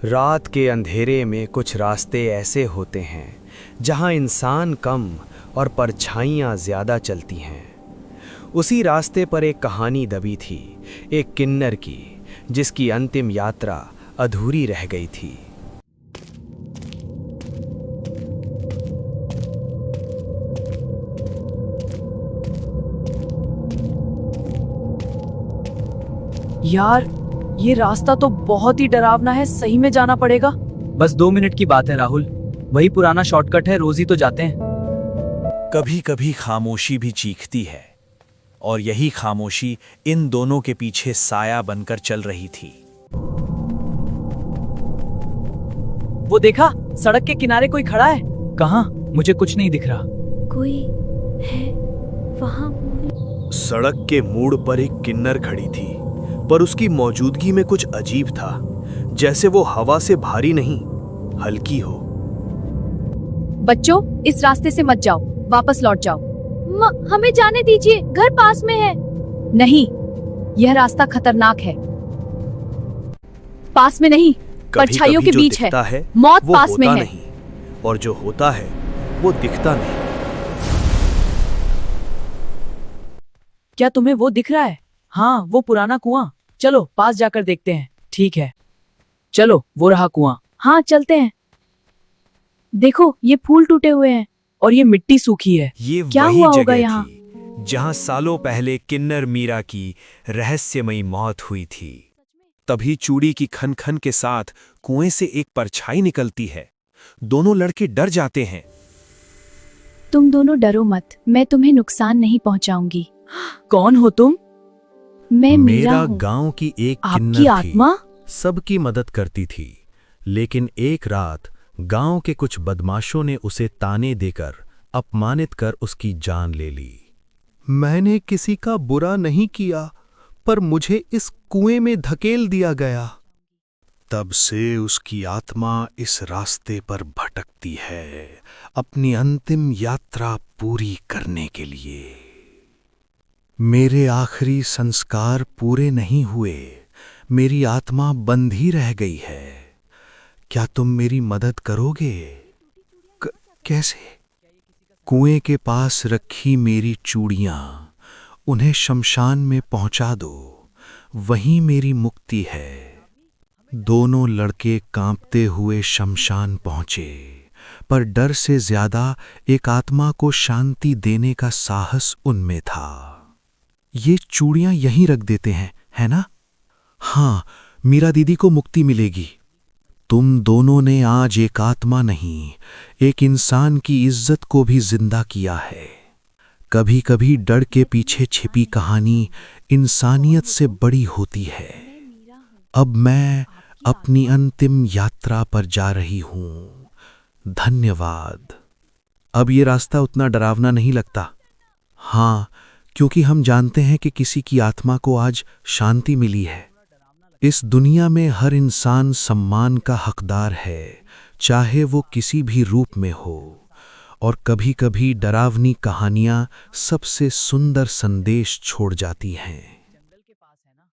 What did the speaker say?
रात के अंधेरे में कुछ रास्ते ऐसे होते हैं जहां इंसान कम और परछाइयां ज़्यादा चलती हैं। उसी रास्ते पर एक कहानी दबी थी, एक किन्नर की, जिसकी अंतिम यात्रा अधूरी रह गई थी। यार, ये रास्ता तो बहुत ही डरावना है। सही में जाना पड़ेगा। बस 2 मिनट की बात है राहुल, वही पुराना शॉर्टकट है, रोज ही तो जाते हैं। कभी कभी खामोशी भी चीखती है, और यही खामोशी इन दोनों के पीछे साया बनकर चल रही थी। वो देखा, सड़क के किनारे कोई खड़ा है। कहाँ? मुझे कुछ नहीं दिख रहा। कोई है वहाँ। सड़क के मोड़ पर एक किन्नर खड़ी थी, पर उसकी मौजूदगी में कुछ अजीब था, जैसे वो हवा से भारी नहीं, हल्की हो। बच्चों, इस रास्ते से मत जाओ, वापस लौट जाओ। हमें जाने दीजिए, घर पास में है। नहीं, यह रास्ता खतरनाक है। पास में नहीं, परछाइयों के बीच है। मौत पास में है। नहीं, और जो होता है वो दिखता नहीं। क्या तुम्हें वो दिख रहा है? हाँ, वो पुराना कुआं। चलो पास जाकर देखते हैं। ठीक है, चलो, वो रहा कुआं। हाँ, चलते हैं। देखो, ये फूल टूटे हुए हैं और ये मिट्टी सूखी है। ये क्या वही हुआ होगा जगह यहाँ? थी जहां सालों पहले किन्नर मीरा की रहस्यमयी मौत हुई थी। तभी चूड़ी की खन खन के साथ कुएं से एक परछाई निकलती है। दोनों लड़के डर जाते हैं। तुम दोनों डरो मत, मैं तुम्हें नुकसान नहीं पहुंचाऊंगी। कौन हो तुम? मैं मीरा मेरा हूँ। गांव की एक आपकी किन्नर थी, आत्मा? सबकी मदद करती थी। लेकिन एक रात गांव के कुछ बदमाशों ने उसे ताने देकर अपमानित कर उसकी जान ले ली। मैंने किसी का बुरा नहीं किया, पर मुझे इस कुएं में धकेल दिया गया। तब से उसकी आत्मा इस रास्ते पर भटकती है, अपनी अंतिम यात्रा पूरी करने के लिए। मेरे आखिरी संस्कार पूरे नहीं हुए, मेरी आत्मा बंधी रह गई है। क्या तुम मेरी मदद करोगे? कैसे? कुएं के पास रखी मेरी चूड़ियां, उन्हें शमशान में पहुंचा दो, वहीं मेरी मुक्ति है। दोनों लड़के कांपते हुए शमशान पहुंचे, पर डर से ज्यादा एक आत्मा को शांति देने का साहस उनमें था। ये चूड़ियां यहीं रख देते हैं, है ना? हाँ, मीरा दीदी को मुक्ति मिलेगी। तुम दोनों ने आज एक आत्मा नहीं, एक इंसान की इज्जत को भी जिंदा किया है। कभी कभी डर के पीछे छिपी कहानी इंसानियत से बड़ी होती है। अब मैं अपनी अंतिम यात्रा पर जा रही हूँ। धन्यवाद। अब ये रास्ता उतना डरावना नहीं लगता। हाँ, क्योंकि हम जानते हैं कि किसी की आत्मा को आज शांति मिली है। इस दुनिया में हर इंसान सम्मान का हकदार है, चाहे वो किसी भी रूप में हो। और कभी कभी डरावनी कहानियां सबसे सुंदर संदेश छोड़ जाती हैं।